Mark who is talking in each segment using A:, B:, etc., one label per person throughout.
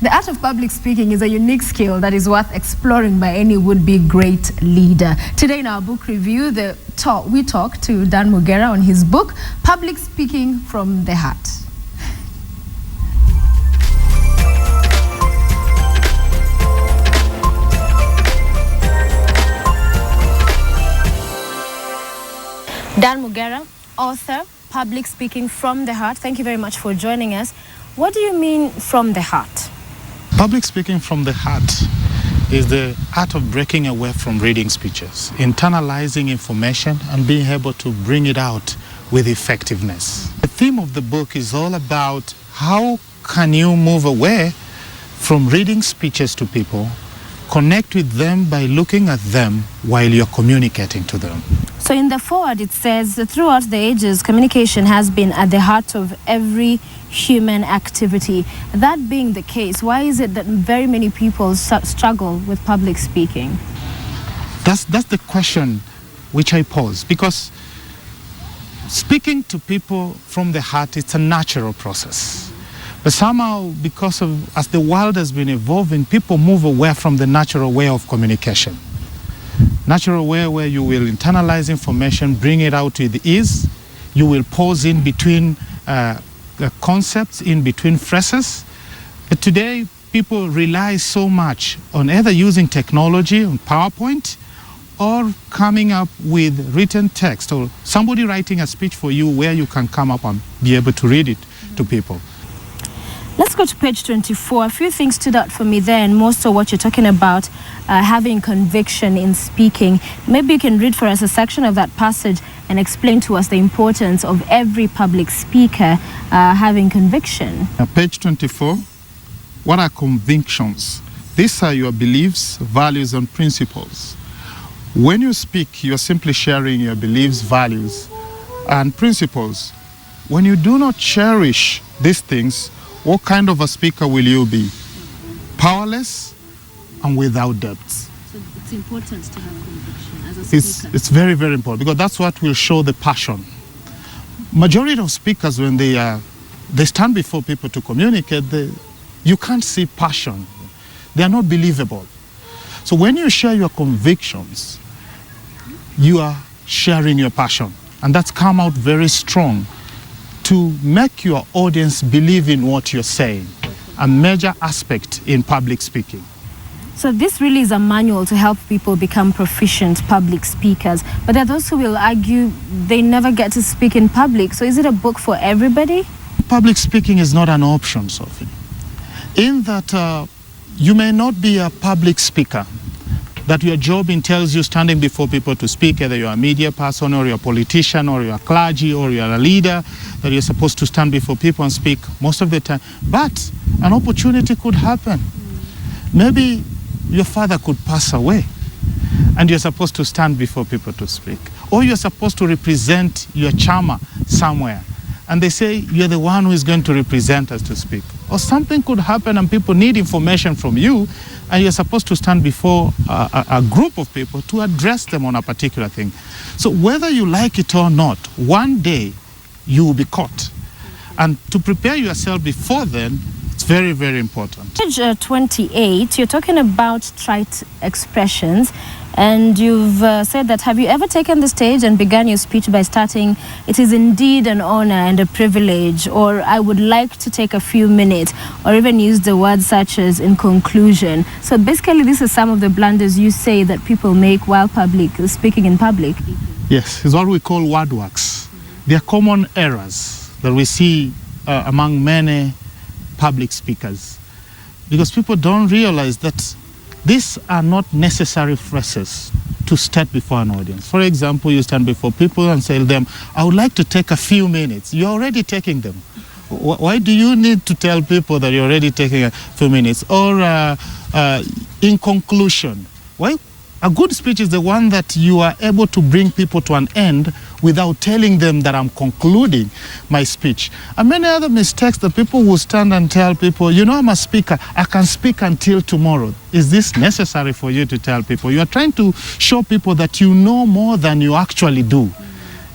A: The art of public speaking is a unique skill that is worth exploring by any would-be great leader. Today in our book review, we talk to Dan Mogera on his book, Public Speaking from the Heart. Dan Mogera, author, Public Speaking from the Heart. Thank you very much for joining us. What do you mean from the heart?
B: Public speaking from the heart is the art of breaking away from reading speeches, internalizing information and being able to bring it out with effectiveness. The theme of the book is all about how can you move away from reading speeches to people, connect with them by looking at them while you're communicating to them.
A: So in the foreword it says, throughout the ages, communication has been at the heart of every human activity. That being the case, why is it that very many people struggle with public speaking?
B: That's the question which I pose, because speaking to people from the heart, it's a natural process. But somehow, because of, as the world has been evolving, people move away from the natural way of communication. Natural way where you will internalize information, bring it out with ease. You will pause in between concepts, in between phrases. But today, people rely so much on either using technology, on PowerPoint, or coming up with written text, or somebody writing a speech for you where you can come up and be able to read it to people.
A: Let's go to page 24. A few things stood out for me there, and more so what you're talking about, having conviction in speaking. Maybe you can read for us a section of that passage and explain to us the importance of every public speaker having conviction.
B: Page 24. What are convictions? These are your beliefs, values, and principles. When you speak, you're simply sharing your beliefs, values, and principles. When you do not cherish these things, what kind of a speaker will you be? Powerless and without depth.
A: So it's important to have conviction as a speaker.
B: It's very, very important, because that's what will show the passion. Majority of speakers, when they stand before people to communicate, you can't see passion. They are not believable. So when you share your convictions, you are sharing your passion, and that's come out very strong to make your audience believe in what you're saying, a major aspect in public speaking.
A: So this really is a manual to help people become proficient public speakers. But there are those who will argue they never get to speak in public. So is it a book for everybody?
B: Public speaking is not an option, Sophie. In that you may not be a public speaker, that your job entails you standing before people to speak, either you're a media person or you're a politician or you're a clergy or you're a leader, that you're supposed to stand before people and speak most of the time. But an opportunity could happen. Maybe your father could pass away and you're supposed to stand before people to speak. Or you're supposed to represent your chama somewhere, and they say you're the one who is going to represent us to speak. Or something could happen and people need information from you, and you're supposed to stand before a group of people to address them on a particular thing. So whether you like it or not, one day you will be caught. And to prepare yourself before then, it's very, very important.
A: Page 28, you're talking about trite expressions. And you've said that, have you ever taken the stage and begun your speech by starting, "It is indeed an honor and a privilege," or "I would like to take a few minutes," or even use the words such as "in conclusion"? So basically, this is some of the blunders you say that people make while speaking in public.
B: Yes, it's what we call word works. They are common errors that we see among many public speakers, because people don't realize that these are not necessary phrases to start before an audience. For example, you stand before people and say to them, "I would like to take a few minutes." You're already taking them. Why do you need to tell people that you're already taking a few minutes? Or in conclusion. Why? A good speech is the one that you are able to bring people to an end without telling them that I'm concluding my speech. And many other mistakes that people will stand and tell people, "You know, I'm a speaker, I can speak until tomorrow." Is this necessary for you to tell people? You are trying to show people that you know more than you actually do.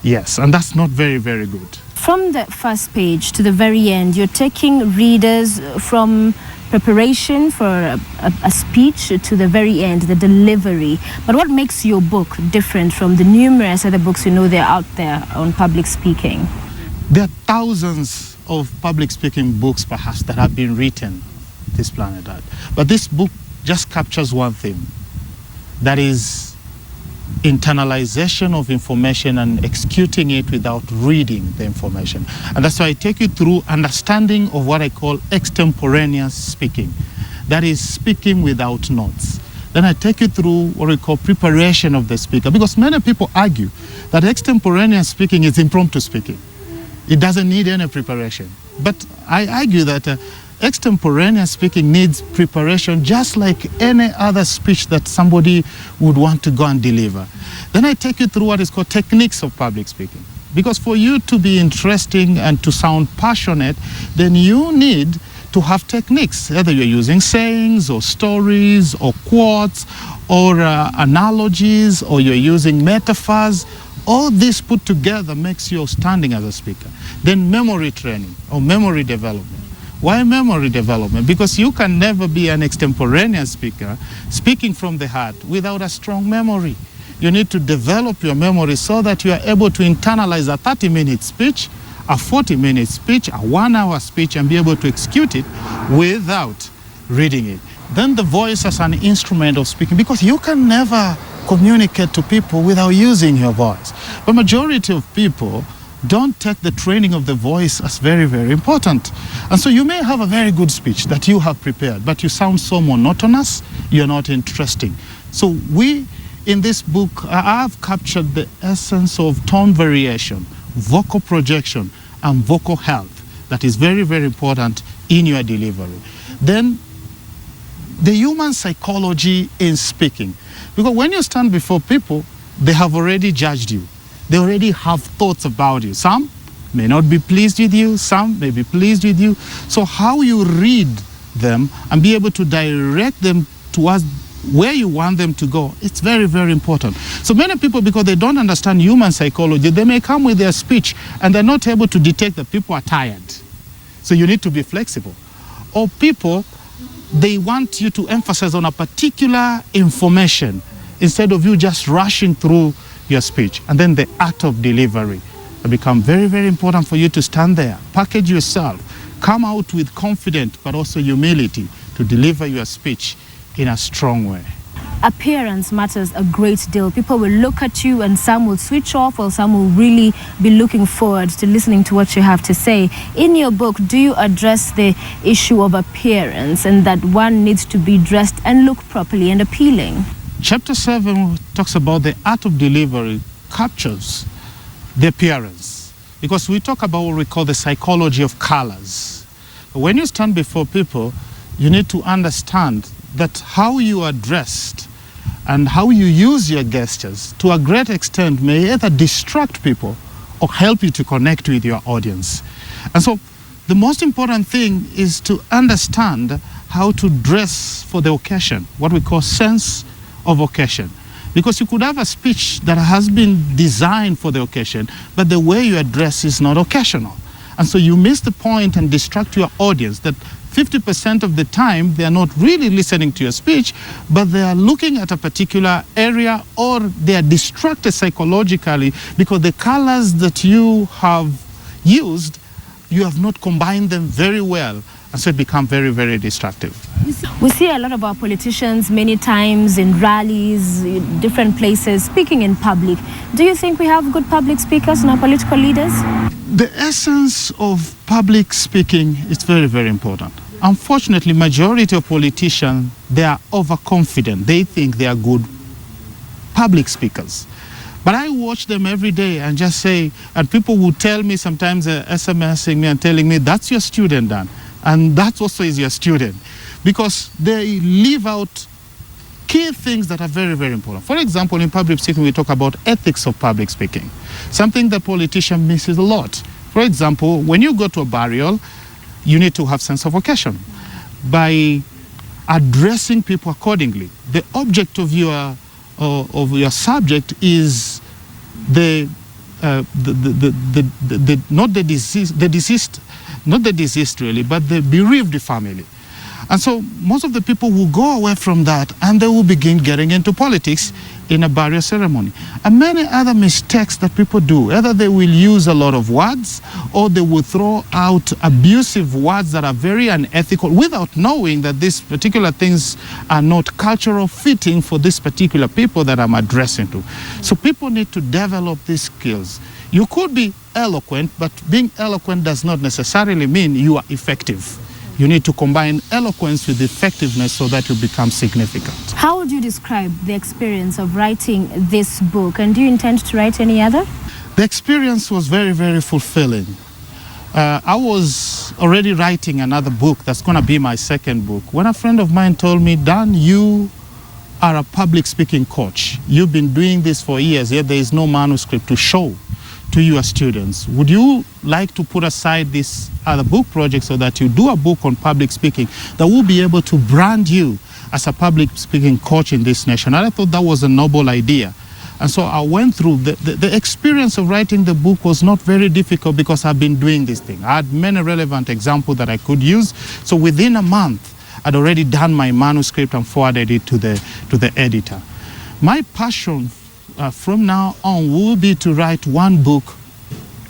B: Yes, and that's not very, very good.
A: From the first page to the very end, you're taking readers from preparation for a speech to the very end, the delivery. But what makes your book different from the numerous other books they're out there on public speaking?
B: There are thousands of public speaking books perhaps that have been written this planet Earth. But this book just captures one theme, that is internalization of information and executing it without reading the information. And that's why I take you through understanding of what I call extemporaneous speaking. That is speaking without notes. Then I take you through what we call preparation of the speaker, because many people argue that extemporaneous speaking is impromptu speaking. It doesn't need any preparation. But I argue that extemporaneous speaking needs preparation just like any other speech that somebody would want to go and deliver. Then I take you through what is called techniques of public speaking. Because for you to be interesting and to sound passionate, then you need to have techniques, either you're using sayings or stories or quotes or analogies, or you're using metaphors. All this put together makes you outstanding as a speaker. Then memory training or memory development. Why memory development? Because you can never be an extemporaneous speaker speaking from the heart without a strong memory. You need to develop your memory so that you are able to internalize a 30-minute speech, a 40-minute speech, a 1-hour speech, and be able to execute it without reading it. Then the voice as an instrument of speaking, because you can never communicate to people without using your voice. But majority of people don't take the training of the voice as very, very important. And so you may have a very good speech that you have prepared, but you sound so monotonous, you're not interesting. So we, in this book, I've captured the essence of tone variation, vocal projection, and vocal health that is very, very important in your delivery. Then the human psychology in speaking. Because when you stand before people, they have already judged you. They already have thoughts about you. Some may not be pleased with you, some may be pleased with you. So how you read them and be able to direct them towards where you want them to go, it's very, very important. So many people, because they don't understand human psychology, they may come with their speech and they're not able to detect that people are tired. So you need to be flexible. Or people, they want you to emphasize on a particular information instead of you just rushing through your speech. And then the art of delivery will become very, very important for you to stand there, package yourself, come out with confidence, but also humility to deliver your speech in a strong way.
A: Appearance matters a great deal. People will look at you and some will switch off, or some will really be looking forward to listening to what you have to say. In your book, do you address the issue of appearance and that one needs to be dressed and look properly and appealing?
B: Chapter 7 talks about the art of delivery, captures the appearance. Because we talk about what we call the psychology of colors. When you stand before people, you need to understand that how you are dressed and how you use your gestures to a great extent may either distract people or help you to connect with your audience. And so the most important thing is to understand how to dress for the occasion, what we call sense of occasion. Because you could have a speech that has been designed for the occasion, but the way you address is not occasional. And so you miss the point and distract your audience that 50% of the time they are not really listening to your speech, but they are looking at a particular area, or they are distracted psychologically because the colors that you have used, you have not combined them very well. And so it becomes very, very destructive.
A: We see a lot of our politicians many times in rallies, in different places, speaking in public. Do you think we have good public speakers and our political leaders?
B: The essence of public speaking is very, very important. Unfortunately, majority of politicians, they are overconfident. They think they are good public speakers. But I watch them every day and just say, and people will tell me sometimes, SMSing me and telling me, that's your student, Dan. And that also is your student. Because they leave out key things that are very, very important. For example, in public speaking, we talk about ethics of public speaking, something that politicians misses a lot. For example, when you go to a burial, you need to have sense of occasion by addressing people accordingly. The object of your subject is not the deceased really, but the bereaved family. And so most of the people will go away from that and they will begin getting into politics in a barrier ceremony. And many other mistakes that people do, either they will use a lot of words or they will throw out abusive words that are very unethical without knowing that these particular things are not cultural fitting for this particular people that I'm addressing to. So people need to develop these skills. You could be eloquent, but being eloquent does not necessarily mean you are effective. You need to combine eloquence with effectiveness so that you become significant.
A: How would you describe the experience of writing this book? And do you intend to write any other?
B: The experience was very, very fulfilling. I was already writing another book that's going to be my second book when a friend of mine told me, Dan, you are a public speaking coach. You've been doing this for years, yet there is no manuscript to show to your students. Would you like to put aside this other book project so that you do a book on public speaking that will be able to brand you as a public speaking coach in this nation? And I thought that was a noble idea. And so I went through, the experience of writing the book was not very difficult because I've been doing this thing. I had many relevant examples that I could use. So within a month, I'd already done my manuscript and forwarded it to the editor. My passion from now on will be to write one book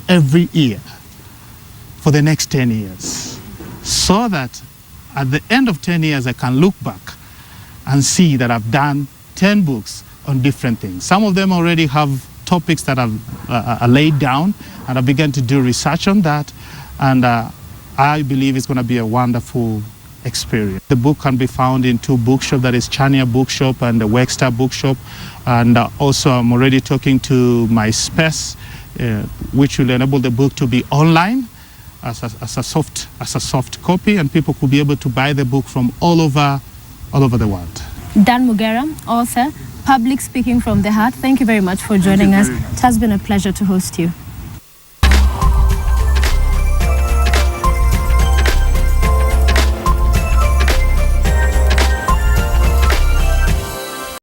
B: every year for the next 10 years, so that at the end of 10 years I can look back and see that I've done 10 books on different things. Some of them already have topics that are laid down, and I began to do research on that, and I believe it's going to be a wonderful experience. The book can be found in two bookshops, that is Chania Bookshop and the Wexter Bookshop, and also I'm already talking to my space, which will enable the book to be online as a soft copy, and people could be able to buy the book from all over the world.
A: Dan Mogera, author, Public Speaking from the Heart, thank you very much for joining us. It has been a pleasure to host you.